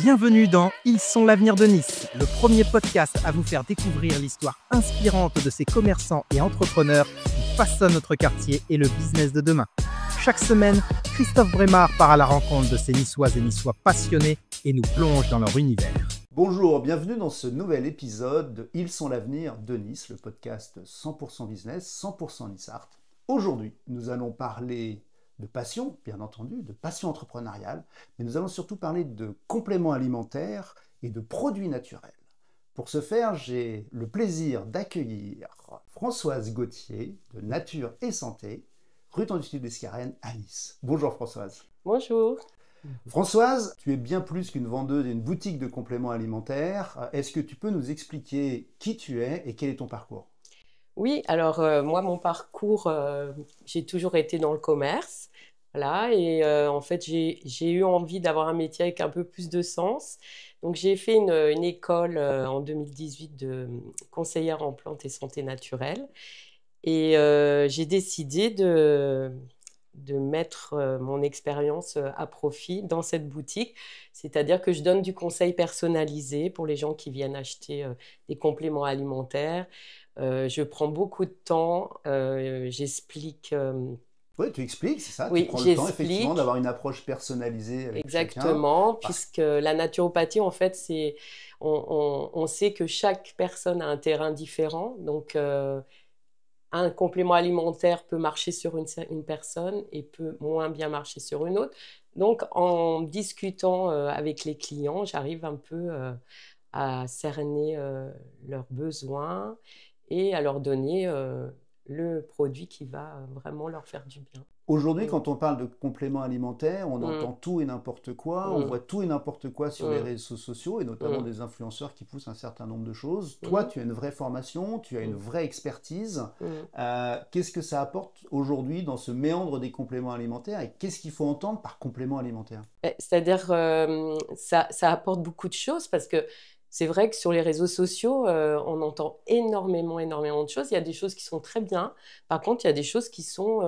Bienvenue dans Ils sont l'avenir de Nice, le premier podcast à vous faire découvrir l'histoire inspirante de ces commerçants et entrepreneurs qui façonnent notre quartier et le business de demain. Chaque semaine, Christophe Brémard part à la rencontre de ces Niçoises et Niçois passionnés et nous plonge dans leur univers. Bonjour, bienvenue dans ce nouvel épisode de Ils sont l'avenir de Nice, le podcast 100% business, 100% Nice-Art. Aujourd'hui, nous allons parler de passion, bien entendu, de passion entrepreneuriale, mais nous allons surtout parler de compléments alimentaires et de produits naturels. Pour ce faire, j'ai le plaisir d'accueillir Françoise Gauthier de Nature et Santé, rue Tendu d'Escarène à Nice. Bonjour Françoise. Bonjour. Françoise, tu es bien plus qu'une vendeuse et une boutique de compléments alimentaires. Est-ce que tu peux nous expliquer qui tu es et quel est ton parcours ? Oui, alors moi, mon parcours, j'ai toujours été dans le commerce. Voilà, et en fait, j'ai eu envie d'avoir un métier avec un peu plus de sens. Donc, j'ai fait une école en 2018 de conseillère en plantes et santé naturelle. Et j'ai décidé de mettre mon expérience à profit dans cette boutique. C'est-à-dire que je donne du conseil personnalisé pour les gens qui viennent acheter des compléments alimentaires. Je prends beaucoup de temps, j'explique. Oui, tu expliques, c'est ça. Oui, tu prends le temps effectivement d'avoir une approche personnalisée avec exactement, chacun. puisque la naturopathie, en fait, on sait que chaque personne a un terrain différent. Donc, un complément alimentaire peut marcher sur une personne et peut moins bien marcher sur une autre. Donc, en discutant avec les clients, j'arrive un peu à cerner leurs besoins et à leur donner le produit qui va vraiment leur faire du bien. Aujourd'hui, quand on parle de compléments alimentaires, on entend tout et n'importe quoi, on voit tout et n'importe quoi sur les réseaux sociaux, et notamment des influenceurs qui poussent un certain nombre de choses. Toi, tu as une vraie formation, tu as une vraie expertise. Qu'est-ce que ça apporte aujourd'hui dans ce méandre des compléments alimentaires, et qu'est-ce qu'il faut entendre par complément alimentaire ? C'est-à-dire, ça apporte beaucoup de choses, parce que c'est vrai que sur les réseaux sociaux, on entend énormément de choses. Il y a des choses qui sont très bien. Par contre, il y a des choses qui sont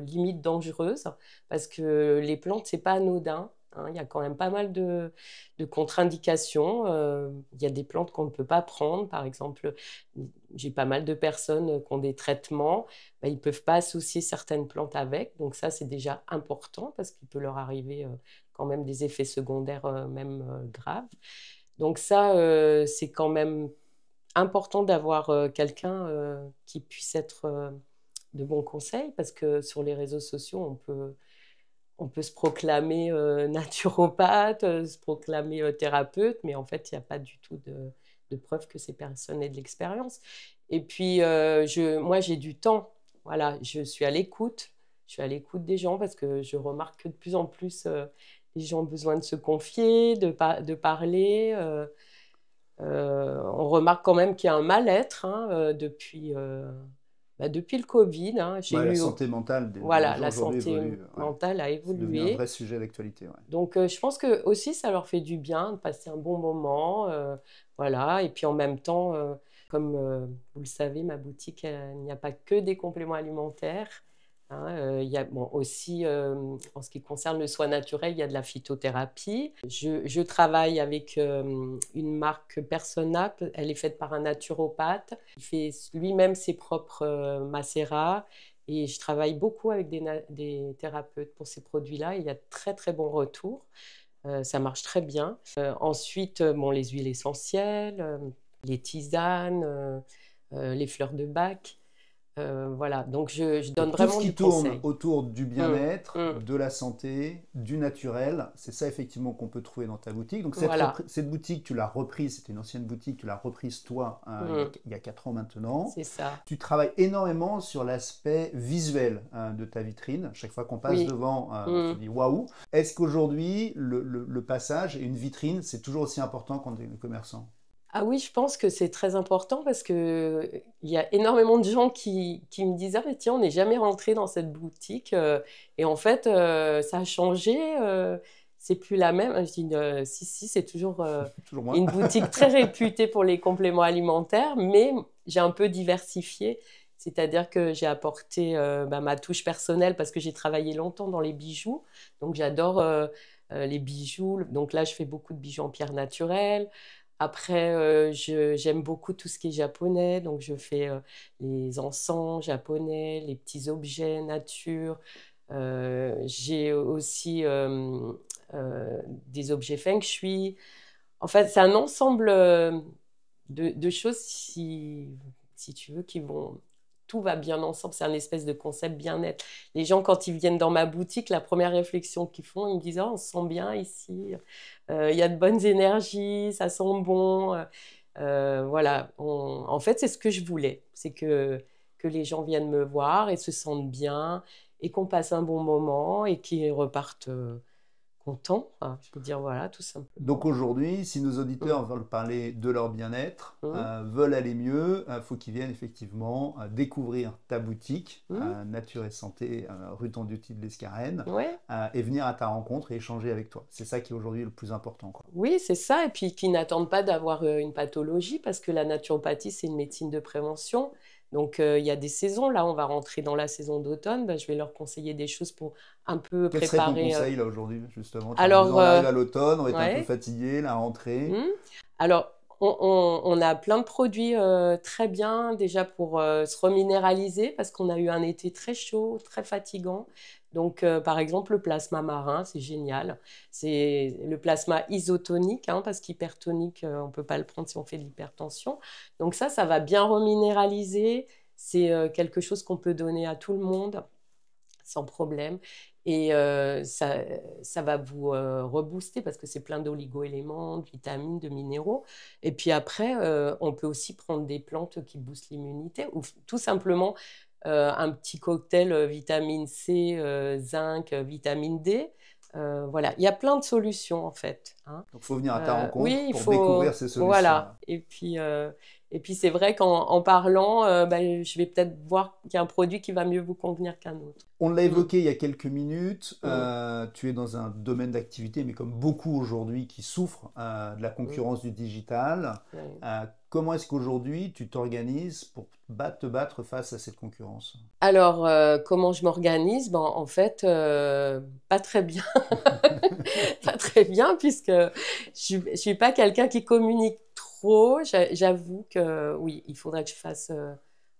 limite dangereuses, parce que les plantes, c'est pas anodin. Hein. Il y a quand même pas mal de contre-indications. Il y a des plantes qu'on ne peut pas prendre. Par exemple, j'ai pas mal de personnes qui ont des traitements. Ils ne peuvent pas associer certaines plantes avec. Donc ça, c'est déjà important, parce qu'il peut leur arriver quand même des effets secondaires même graves. Donc ça, c'est quand même important d'avoir quelqu'un qui puisse être de bons conseils, parce que sur les réseaux sociaux, on peut se proclamer naturopathe, se proclamer thérapeute, mais en fait, il n'y a pas du tout de preuve que ces personnes aient de l'expérience. Et puis, moi, j'ai du temps. Voilà, je suis à l'écoute. Je suis à l'écoute des gens, parce que je remarque que de plus en plus, les gens ont besoin de se confier, de parler. On remarque quand même qu'il y a un mal-être depuis le Covid. Hein. La santé mentale des gens la aujourd'hui santé évolue. mentale a C'est devenu évolué. un vrai sujet d'actualité. Ouais. Donc, je pense que aussi ça leur fait du bien de passer un bon moment. Voilà. Et puis en même temps, comme vous le savez, ma boutique, il n'y a pas que des compléments alimentaires. Hein, il y a aussi, en ce qui concerne le soin naturel, il y a de la phytothérapie. Je travaille avec une marque Persona. Elle est faite par un naturopathe. Il fait lui-même ses propres macérats. Et je travaille beaucoup avec des thérapeutes pour ces produits-là. Il y a de très, très bons retours. Ça marche très bien. Ensuite, les huiles essentielles, les tisanes, les fleurs de bac. Voilà, donc je donne vraiment du conseil. Tout ce qui tourne autour du bien-être, de la santé, du naturel, c'est ça effectivement qu'on peut trouver dans ta boutique. Donc cette boutique, tu l'as reprise, c'était une ancienne boutique, tu l'as reprise toi il y a 4 ans maintenant. C'est ça. Tu travailles énormément sur l'aspect visuel de ta vitrine. Chaque fois qu'on passe devant, on se dit waouh. Est-ce qu'aujourd'hui, le passage et une vitrine, c'est toujours aussi important quand on est commerçant ? Ah oui, je pense que c'est très important, parce qu'il y a énormément de gens qui me disent « Ah mais tiens, on n'est jamais rentré dans cette boutique. Et en fait, ça a changé, c'est plus la même. » Je dis « Si, c'est toujours une boutique très réputée pour les compléments alimentaires, mais j'ai un peu diversifié. C'est-à-dire que j'ai apporté ma touche personnelle, parce que j'ai travaillé longtemps dans les bijoux. Donc j'adore les bijoux. Donc là, je fais beaucoup de bijoux en pierre naturelle. Après, j'aime beaucoup tout ce qui est japonais. Donc, je fais les encens japonais, les petits objets nature. J'ai aussi des objets feng shui. En fait, c'est un ensemble de choses, si tu veux, qui vont... Tout va bien ensemble, c'est un espèce de concept bien-être. Les gens, quand ils viennent dans ma boutique, la première réflexion qu'ils font, ils me disent « Oh, on se sent bien ici, il y a de bonnes énergies, ça sent bon. » Voilà, en fait, c'est ce que je voulais. C'est que les gens viennent me voir et se sentent bien et qu'on passe un bon moment et qu'ils repartent contents. Enfin, je veux dire, voilà, tout simplement. Donc aujourd'hui, si nos auditeurs veulent parler de leur bien-être, veulent aller mieux, il faut qu'ils viennent effectivement découvrir ta boutique, Nature et Santé, rue Tonduti de l'Escarène, Ouais. Et venir à ta rencontre et échanger avec toi. C'est ça qui est aujourd'hui le plus important, quoi. Oui, c'est ça. Et puis qui n'attendent pas d'avoir une pathologie parce que la naturopathie, c'est une médecine de prévention. Donc, il y a des saisons. Là, on va rentrer dans la saison d'automne. Ben, je vais leur conseiller des choses pour un peu Quel serait ton préparer. conseil là aujourd'hui, justement? Alors, on arrive à l'automne, on va être un ouais. peu fatigué, la rentrée. Alors, on a plein de produits très bien déjà pour se reminéraliser parce qu'on a eu un été très chaud, très fatigant. Donc, par exemple, le plasma marin, c'est génial. C'est le plasma isotonique, hein, parce qu'hypertonique, on ne peut pas le prendre si on fait de l'hypertension. Donc ça va bien reminéraliser. C'est quelque chose qu'on peut donner à tout le monde sans problème. Et ça va vous rebooster parce que c'est plein d'oligo-éléments, de vitamines, de minéraux. Et puis après, on peut aussi prendre des plantes qui boostent l'immunité ou tout simplement un petit cocktail vitamine C, zinc, vitamine D. Voilà, il y a plein de solutions en fait. Hein. Donc il faut venir à ta rencontre oui, pour découvrir ces solutions. Voilà, et puis c'est vrai qu'en parlant, je vais peut-être voir qu'il y a un produit qui va mieux vous convenir qu'un autre. On l'a évoqué il y a quelques minutes, tu es dans un domaine d'activité, mais comme beaucoup aujourd'hui qui souffrent de la concurrence du digital. Comment est-ce qu'aujourd'hui tu t'organises pour te battre face à cette concurrence? Alors, comment je m'organise? En fait, pas très bien. Pas très bien, puisque je ne suis pas quelqu'un qui communique trop. J'avoue que oui, il faudrait que je fasse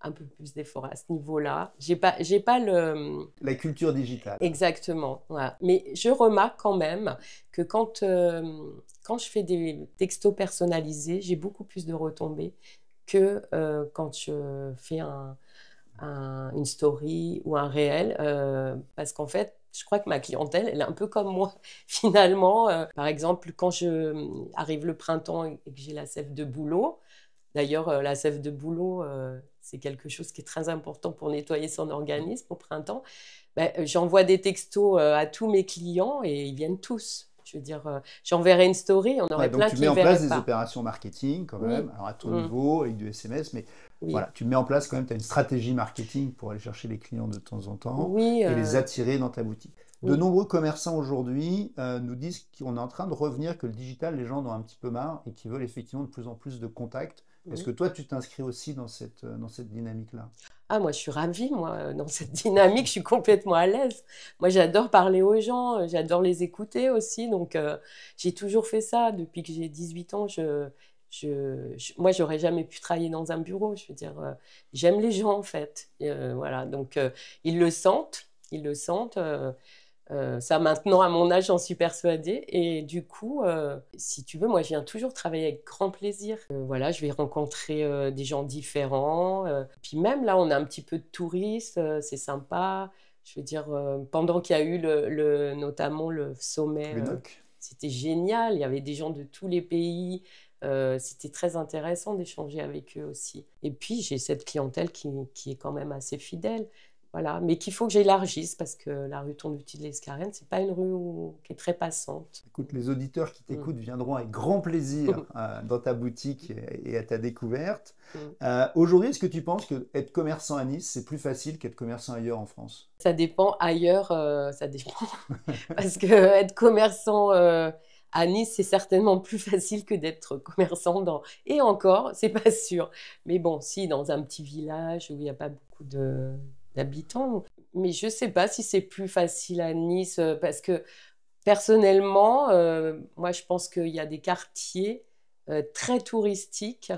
un peu plus d'efforts à ce niveau-là. J'ai pas La culture digitale. Exactement. Voilà. Mais je remarque quand même que quand je fais des textos personnalisés, j'ai beaucoup plus de retombées que quand je fais une story ou un réel. Parce qu'en fait, je crois que ma clientèle, elle est un peu comme moi, finalement. Par exemple, quand arrive le printemps et que j'ai la sève de bouleau, d'ailleurs, la sève de bouleau, c'est quelque chose qui est très important pour nettoyer son organisme au printemps. J'envoie des textos à tous mes clients et ils viennent tous. Je veux dire, j'enverrai une story, on aurait plein qui ne verraient pas. Donc tu mets en place des opérations marketing quand même, alors à ton niveau, avec du SMS, mais voilà, tu mets en place quand même, tu as une stratégie marketing pour aller chercher les clients de temps en temps et les attirer dans ta boutique. De nombreux commerçants aujourd'hui nous disent qu'on est en train de revenir, que le digital, les gens en ont un petit peu marre et qu'ils veulent effectivement de plus en plus de contacts. Est-ce que toi, tu t'inscris aussi dans cette dynamique-là? Ah, moi, je suis ravie, moi, dans cette dynamique, je suis complètement à l'aise. Moi, j'adore parler aux gens, j'adore les écouter aussi. Donc, j'ai toujours fait ça depuis que j'ai 18 ans. Moi, j'aurais jamais pu travailler dans un bureau. Je veux dire, j'aime les gens, en fait. Voilà, donc, ils le sentent. Ça, maintenant, à mon âge, j'en suis persuadée. Et du coup, si tu veux, moi, je viens toujours travailler avec grand plaisir. Voilà, je vais rencontrer des gens différents. Puis même là, on a un petit peu de touristes, c'est sympa. Je veux dire, pendant qu'il y a eu notamment le sommet, c'était génial. Il y avait des gens de tous les pays. C'était très intéressant d'échanger avec eux aussi. Et puis, j'ai cette clientèle qui est quand même assez fidèle. Voilà, mais qu'il faut que j'élargisse parce que la rue Tonduti de l'Escarène, c'est pas une rue qui est très passante. Écoute, les auditeurs qui t'écoutent viendront avec grand plaisir dans ta boutique et à ta découverte. Aujourd'hui, est-ce que tu penses qu'être commerçant à Nice, c'est plus facile qu'être commerçant ailleurs en France? Ça dépend. Ailleurs, ça dépend. Parce que être commerçant à Nice, c'est certainement plus facile que d'être commerçant Et encore, c'est pas sûr. Mais bon, si, dans un petit village où il n'y a pas beaucoup d'habitants. Mais je ne sais pas si c'est plus facile à Nice parce que Personnellement, moi, je pense qu'il y a des quartiers très touristiques.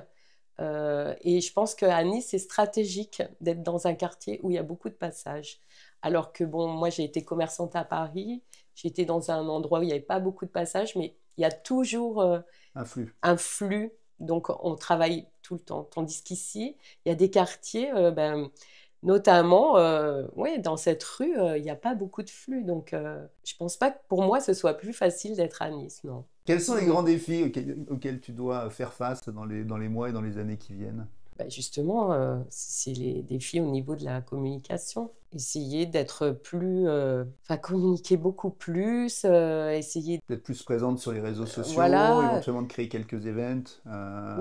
Et je pense qu'à Nice, c'est stratégique d'être dans un quartier où il y a beaucoup de passages. Alors que, bon, moi, j'ai été commerçante à Paris. J'étais dans un endroit où il n'y avait pas beaucoup de passages, mais il y a toujours Un flux. un flux. Donc, on travaille tout le temps. Tandis qu'ici, il y a des quartiers, notamment, ouais, dans cette rue, il n'y a pas beaucoup de flux. Donc, je ne pense pas que pour moi, ce soit plus facile d'être à Nice, non. Quels sont les grands défis auxquels tu dois faire face dans les mois et dans les années qui viennent? Ben justement, c'est les défis au niveau de la communication. Essayer d'être plus, enfin communiquer beaucoup plus, essayer, D'être plus présente sur les réseaux sociaux, voilà, éventuellement de créer quelques events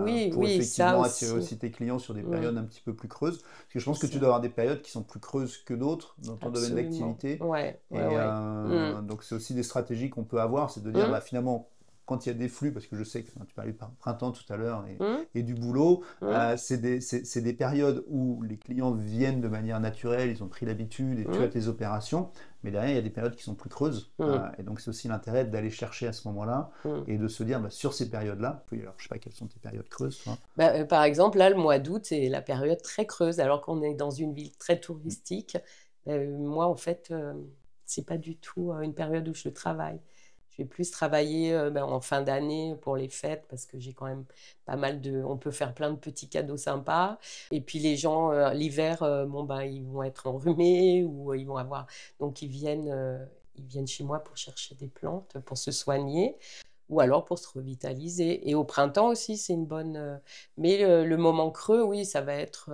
oui, pour oui, ça effectivement attirer aussi. aussi tes clients sur des Mm, périodes un petit peu plus creuses. Parce que je pense que tu ça, dois avoir des périodes qui sont plus creuses que d'autres dans ton domaine absolument. d'activité. Ouais, ouais, Et ouais. Mm, donc c'est aussi des stratégies qu'on peut avoir, c'est de dire mm, bah, finalement, quand il y a des flux, parce que je sais que tu parlais par printemps tout à l'heure mm, et du boulot, mm, c'est des périodes où les clients viennent de manière naturelle, ils ont pris l'habitude et tu as mm, tes opérations, mais derrière il y a des périodes qui sont plus creuses. mm, Et donc c'est aussi l'intérêt d'aller chercher à ce moment-là mm. et de se dire bah, sur ces périodes-là, oui, alors je sais pas quelles sont tes périodes creuses, toi. Bah, par exemple, là, le mois d'août, c'est la période très creuse, alors qu'on est dans une ville très touristique. Moi, en fait, c'est pas du tout une période où je travaille. Je vais plus travailler en fin d'année pour les fêtes parce que j'ai quand même pas mal de. On peut faire plein de petits cadeaux sympas. Et puis les gens, l'hiver, bon, bah, ils vont être enrhumés ou ils vont avoir. Donc ils viennent chez moi pour chercher des plantes, pour se soigner ou alors pour se revitaliser. Et au printemps aussi, c'est une bonne. Mais le moment creux, oui, ça va être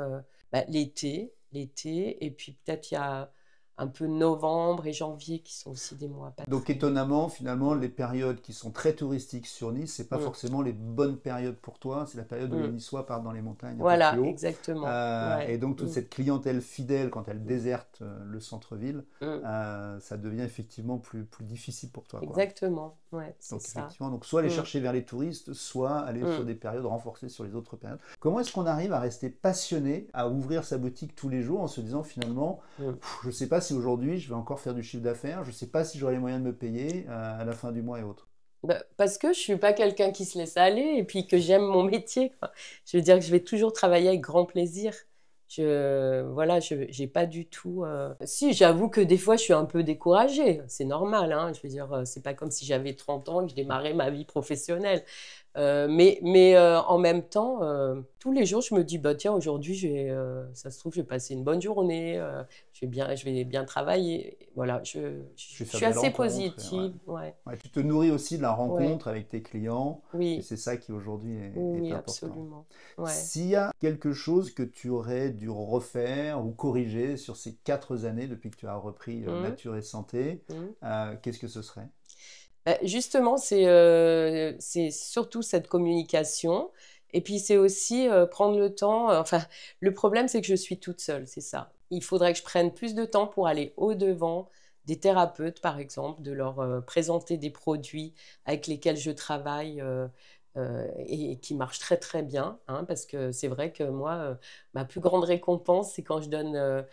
l'été. Et puis peut-être il y a un peu novembre et janvier qui sont aussi des mois pas Donc très. étonnamment, finalement, Mm, les périodes qui sont très touristiques sur Nice, c'est pas mm, forcément les bonnes périodes pour toi. C'est la période où les mm. Niçois partent dans les montagnes un peu plus Voilà, haut. exactement. Et Ouais. donc toute Mm, cette clientèle fidèle, quand elle mm, déserte le centre-ville, mm. ça devient effectivement plus difficile pour toi, quoi. Exactement. Ouais, c'est Donc ça. effectivement, donc soit aller Mm, chercher vers les touristes, soit aller sur mm. des périodes renforcées sur les autres périodes. Comment est-ce qu'on arrive à rester passionné, à ouvrir sa boutique tous les jours en se disant finalement, Mm. je ne sais pas si aujourd'hui je vais encore faire du chiffre d'affaires, je ne sais pas si j'aurai les moyens de me payer à la fin du mois et autres. Bah, parce que je suis pas quelqu'un qui se laisse aller et puis que j'aime mon métier, quoi. Je veux dire que je vais toujours travailler avec grand plaisir. Voilà, je j'ai pas du tout. Si, j'avoue que des fois, je suis un peu découragée. C'est normal, hein. Je veux dire, c'est pas comme si j'avais 30 ans et que je démarrais ma vie professionnelle. Mais en même temps, tous les jours, je me dis, bah, tiens, aujourd'hui, ça se trouve, je vais passer une bonne journée, je vais bien travailler. Voilà, Je vais je faire suis des assez rencontres. Ouais. positive. Ouais, Ouais, tu te nourris aussi de la ouais, rencontre avec tes clients et oui, c'est ça qui aujourd'hui oui, est oui, important. absolument. Ouais. S'il y a quelque chose que tu aurais dû refaire ou corriger sur ces 4 années depuis que tu as repris Mmh, Nature et Santé, mmh. qu'est-ce que ce serait? Justement, c'est surtout cette communication. Et puis, c'est aussi prendre le temps. Enfin, le problème, c'est que je suis toute seule, c'est ça. Il faudrait que je prenne plus de temps pour aller au-devant des thérapeutes, par exemple, de leur présenter des produits avec lesquels je travaille et qui marchent très, très bien. Hein, parce que c'est vrai que moi, ma plus grande récompense, c'est quand je donne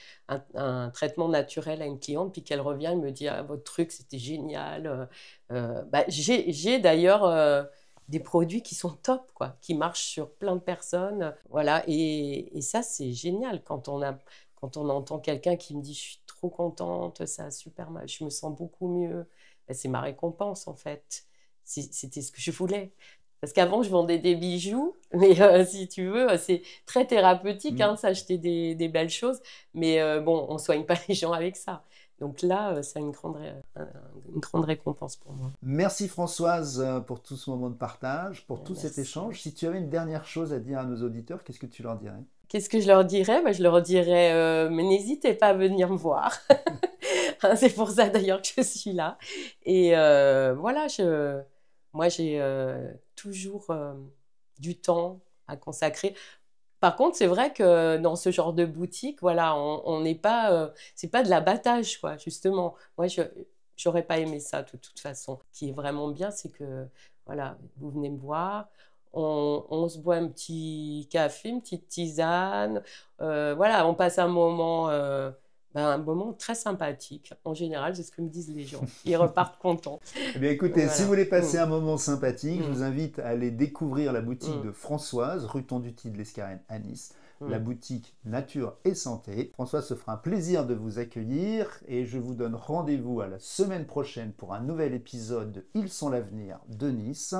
un traitement naturel à une cliente, puis qu'elle revient et me dit ah, votre truc, c'était génial. Bah, j'ai d'ailleurs des produits qui sont top, quoi, qui marchent sur plein de personnes. Voilà, et ça, c'est génial quand on entend quelqu'un qui me dit je suis trop contente, ça a super mal, je me sens beaucoup mieux. Ben, c'est ma récompense, en fait. C'était ce que je voulais. Parce qu'avant, je vendais des bijoux, mais si tu veux, c'est très thérapeutique, Hmm. hein, s'acheter des belles choses. Mais bon, on ne soigne pas les gens avec ça. Donc là, c'est une grande récompense pour moi. Merci Françoise pour tout ce moment de partage, pour tout cet Merci. échange. Si tu avais une dernière chose à dire à nos auditeurs, qu'est-ce que tu leur dirais? Qu'est-ce que je leur dirais? Ben, je leur dirais, mais n'hésitez pas à venir me voir. Hein, c'est pour ça d'ailleurs que je suis là. Et voilà, moi j'ai toujours du temps à consacrer. Par contre, c'est vrai que dans ce genre de boutique, voilà, on n'est pas, c'est pas de l'abattage, quoi, justement. Moi, j'aurais pas aimé ça de toute façon. Ce qui est vraiment bien, c'est que, voilà, vous venez me voir, on se boit un petit café, une petite tisane, voilà, on passe un moment Un moment très sympathique. En général, c'est ce que me disent les gens. Ils repartent contents. Eh bien, écoutez, Voilà. si vous voulez passer un moment sympathique, je Mm. vous invite à aller découvrir la boutique Mm. de Françoise, rue Tonduty de l'Escarène à Nice, Mm. la boutique Nature et Santé. Françoise se fera un plaisir de vous accueillir et je vous donne rendez-vous à la semaine prochaine pour un nouvel épisode de Ils sont l'avenir de Nice.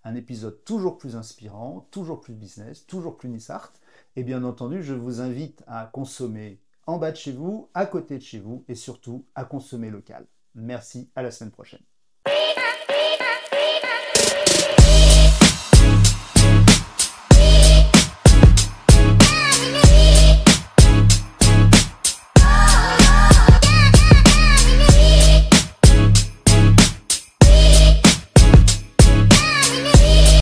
Un épisode toujours plus inspirant, toujours plus business, toujours plus Nice Art. Et bien entendu, je vous invite à consommer en bas de chez vous, à côté de chez vous et surtout à consommer local. Merci, à la semaine prochaine.